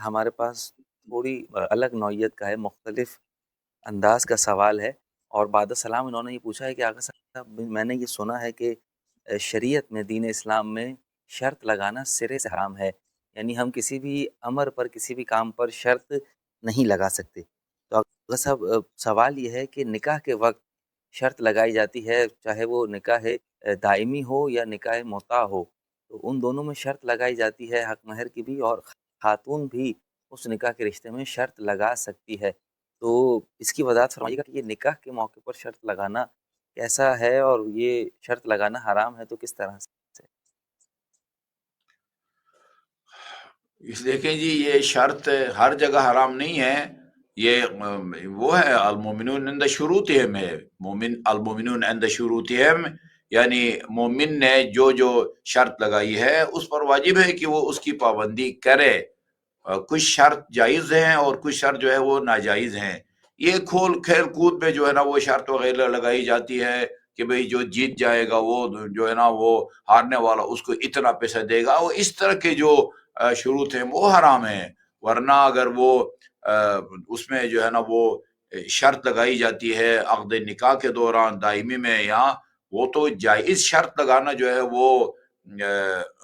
ہمارے پاس تھوڑی الگ نوعیت کا ہے، مختلف انداز کا سوال ہے، اور بعد السلام انہوں نے یہ پوچھا ہے کہ آقا صاحب میں نے یہ سنا ہے کہ شریعت میں، دین اسلام میں شرط لگانا سرے سے حرام ہے، یعنی ہم کسی بھی امر پر، کسی بھی کام پر شرط نہیں لگا سکتے۔ تو آقا صاحب سوال یہ ہے کہ نکاح کے وقت شرط لگائی جاتی ہے، چاہے وہ نکاح دائمی ہو یا نکاح متع ہو، تو ان دونوں میں شرط لگائی جاتی ہے حق مہر کی بھی، اور خاتون بھی اس نکاح کے رشتے میں شرط لگا سکتی ہے۔ تو اس کی وضاحت فرمائیے گا کہ یہ نکاح کے موقع پر شرط لگانا کیسا ہے، اور یہ شرط لگانا حرام ہے تو کس طرح سے؟ دیکھیں جی، یہ شرط ہر جگہ حرام نہیں ہے، یہ وہ ہے المومنون عند شروطہم ہے، مومن المومنون عند شروطہم، یعنی مومن نے جو جو شرط لگائی ہے اس پر واجب ہے کہ وہ اس کی پابندی کرے۔ کچھ شرط جائز ہیں اور کچھ شرط جو ہے وہ ناجائز ہیں۔ یہ کھیل کود میں جو ہے نا وہ شرط وغیرہ لگائی جاتی ہے کہ بھئی جو جیت جائے گا وہ جو ہے نا وہ ہارنے والا اس کو اتنا پیسہ دے گا، وہ اس طرح کے جو شروط ہیں وہ حرام ہیں۔ ورنہ اگر وہ اس میں جو ہے نا وہ شرط لگائی جاتی ہے عقد نکاح کے دوران دائمی میں، یا وہ تو جائز شرط لگانا جو ہے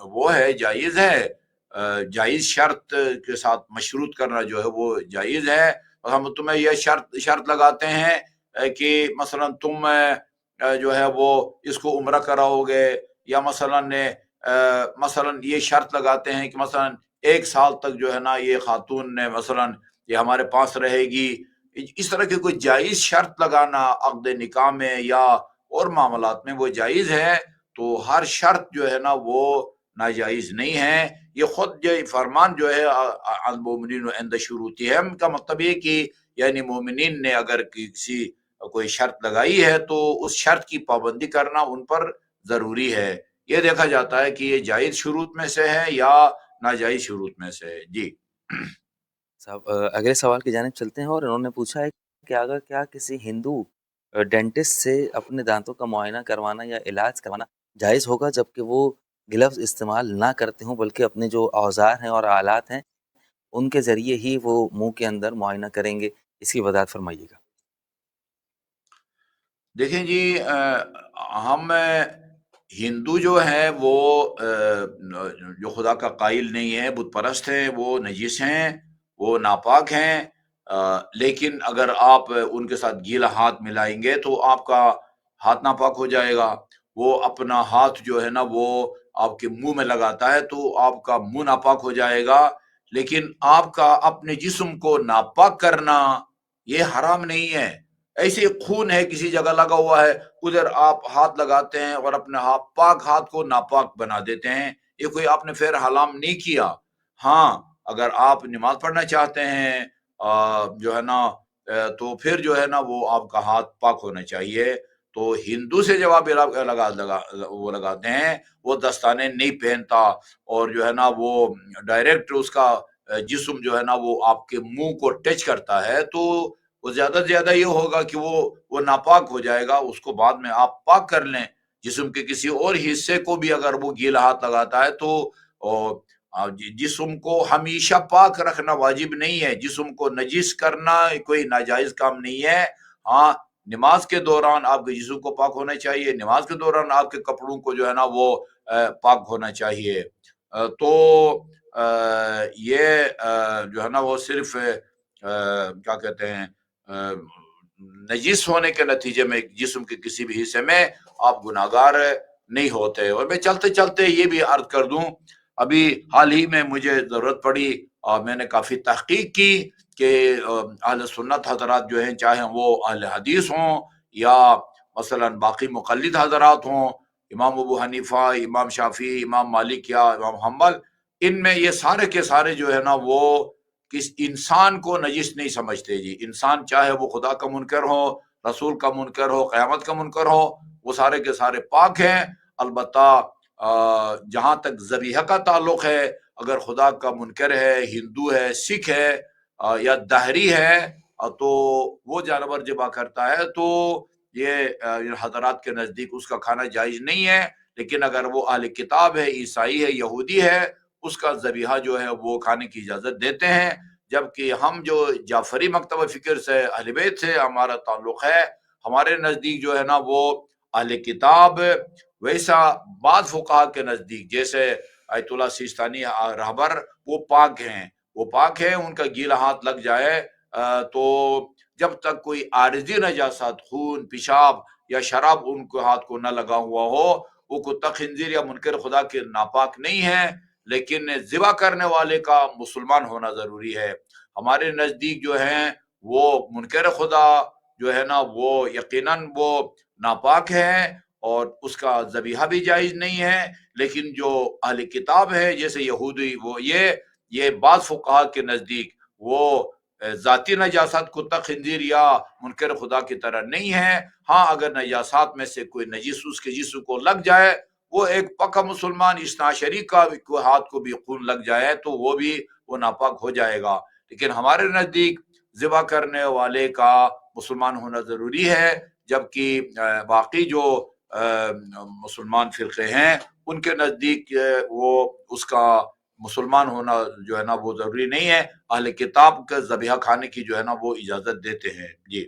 وہ ہے، جائز ہے۔ جائز شرط کے ساتھ مشروط کرنا جو ہے وہ جائز ہے۔ اور ہم تمہیں یہ شرط لگاتے ہیں کہ مثلا تم جو ہے وہ اس کو عمرہ کراؤ گے، یا مثلا یہ شرط لگاتے ہیں کہ مثلا 1 سال تک جو ہے نا یہ خاتون نے مثلا یہ ہمارے پاس رہے گی۔ اس طرح کی کوئی جائز شرط لگانا عقد نکاح میں یا اور معاملات میں وہ جائز ہے، تو ہر شرط جو ہے نا وہ ناجائز نہیں ہے۔ یہ خود یہ فرمان جو ہے المومنین عند شروطہم کا مطلب یہ کہ یعنی مومنین نے اگر کسی کوئی شرط لگائی ہے تو اس شرط کی پابندی کرنا ان پر ضروری ہے۔ یہ دیکھا جاتا ہے کہ یہ جائز شروط میں سے ہے یا ناجائز شروط میں سے ہے۔ جی صاحب اگلے سوال کی جانب چلتے ہیں، اور انہوں نے پوچھا ہے کہ اگر کیا کسی ہندو ڈینٹسٹ سے اپنے دانتوں کا معائنہ کروانا یا علاج کروانا جائز ہوگا، جبکہ وہ گلوز استعمال نہ کرتے ہوں، بلکہ اپنے جو اوزار ہیں اور آلات ہیں ان کے ذریعے ہی وہ منہ کے اندر معائنہ کریں گے؟ اس کی وضاحت فرمائیے گا۔ دیکھیں جی، ہم ہندو جو ہے وہ جو خدا کا قائل نہیں ہے، بت پرست ہیں، وہ نجس ہیں، وہ ناپاک ہیں۔ لیکن اگر آپ ان کے ساتھ گیلا ہاتھ ملائیں گے تو آپ کا ہاتھ ناپاک ہو جائے گا۔ وہ اپنا ہاتھ جو ہے نا وہ آپ کے منہ میں لگاتا ہے تو آپ کا منہ ناپاک ہو جائے گا۔ لیکن آپ کا اپنے جسم کو ناپاک کرنا یہ حرام نہیں ہے۔ ایسے خون ہے کسی جگہ لگا ہوا ہے، ادھر آپ ہاتھ لگاتے ہیں اور اپنے پاک ہاتھ کو ناپاک بنا دیتے ہیں، یہ کوئی آپ نے پھر حرام نہیں کیا۔ ہاں، اگر آپ نماز پڑھنا چاہتے ہیں جو ہے نا تو پھر جو ہے نا وہ آپ کا ہاتھ پاک ہونا چاہیے۔ تو ہندو سے جب آپ وہ لگاتے ہیں، وہ دستانے نہیں پہنتا، اور جو ہے نا وہ ڈائریکٹ اس کا جسم جو ہے نا وہ آپ کے منہ کو ٹچ کرتا ہے، تو وہ زیادہ سے زیادہ یہ ہوگا کہ وہ ناپاک ہو جائے گا۔ اس کو بعد میں آپ پاک کر لیں۔ جسم کے کسی اور حصے کو بھی اگر وہ گیلا ہاتھ لگاتا ہے تو جسم کو ہمیشہ پاک رکھنا واجب نہیں ہے، جسم کو نجس کرنا کوئی ناجائز کام نہیں ہے۔ ہاں، نماز کے دوران آپ کے جسم کو پاک ہونا چاہیے، نماز کے دوران آپ کے کپڑوں کو جو ہے نا وہ پاک ہونا چاہیے۔ تو یہ جو ہے نا وہ صرف کیا کہتے ہیں نجس ہونے کے نتیجے میں جسم کے کسی بھی حصے میں آپ گناہگار نہیں ہوتے۔ اور میں چلتے چلتے یہ بھی عرض کر دوں، ابھی حال ہی میں مجھے ضرورت پڑی اور میں نے کافی تحقیق کی کہ اہل سنت حضرات جو ہیں، چاہے وہ اہل حدیث ہوں یا مثلا باقی مقلد حضرات ہوں، امام ابو حنیفہ، امام شافعی، امام مالک یا امام حنبل، ان میں یہ سارے کے سارے جو ہے نا وہ کس انسان کو نجس نہیں سمجھتے جی۔ انسان چاہے وہ خدا کا منکر ہو، رسول کا منکر ہو، قیامت کا منکر ہو، وہ سارے کے سارے پاک ہیں۔ البتہ جہاں تک ذبیحہ کا تعلق ہے، اگر خدا کا منکر ہے، ہندو ہے، سکھ ہے یا دہری ہے، تو وہ جانور ذبح کرتا ہے تو یہ حضرات کے نزدیک اس کا کھانا جائز نہیں ہے۔ لیکن اگر وہ اہل کتاب ہے، عیسائی ہے، یہودی ہے، اس کا ذبیحہ جو ہے وہ کھانے کی اجازت دیتے ہیں، جبکہ ہم جو جعفری مکتبہ فکر سے اہل بیت سے ہمارا تعلق ہے، ہمارے نزدیک جو ہے نا وہ اہل کتاب، ویسا بعض فقہا کے نزدیک جیسے آیت اللہ سیستانی رہبر، وہ پاک ہیں، وہ پاک ہیں، ان کا گیلا ہاتھ لگ جائے تو جب تک کوئی عارضی نجاست، خون، پیشاب یا شراب ان کو ہاتھ کو نہ لگا ہوا ہو، وہ کتا خنزیر یا منکر خدا کے ناپاک نہیں ہے، لیکن ذبح کرنے والے کا مسلمان ہونا ضروری ہے۔ ہمارے نزدیک جو ہیں وہ منکر خدا جو ہے نا وہ یقیناً وہ ناپاک ہے اور اس کا ذبیحہ بھی جائز نہیں ہے، لیکن جو اہل کتاب ہے جیسے یہودی، وہ یہ بعض فقہا کے نزدیک وہ ذاتی نجاست کتا خنزیر یا منکر خدا کی طرح نہیں ہے۔ ہاں اگر نجاسات میں سے کوئی نجس اس کے جسم کو لگ جائے، وہ ایک پکا مسلمان اثنا عشری کا ہاتھ کو بھی خون لگ جائے تو وہ بھی وہ ناپاک ہو جائے گا، لیکن ہمارے نزدیک ذبح کرنے والے کا مسلمان ہونا ضروری ہے، جبکہ باقی جو مسلمان فرقے ہیں ان کے نزدیک وہ اس کا مسلمان ہونا جو ہے نا وہ ضروری نہیں ہے، اہل کتاب کا ذبیحہ کھانے کی جو ہے نا وہ اجازت دیتے ہیں۔ جی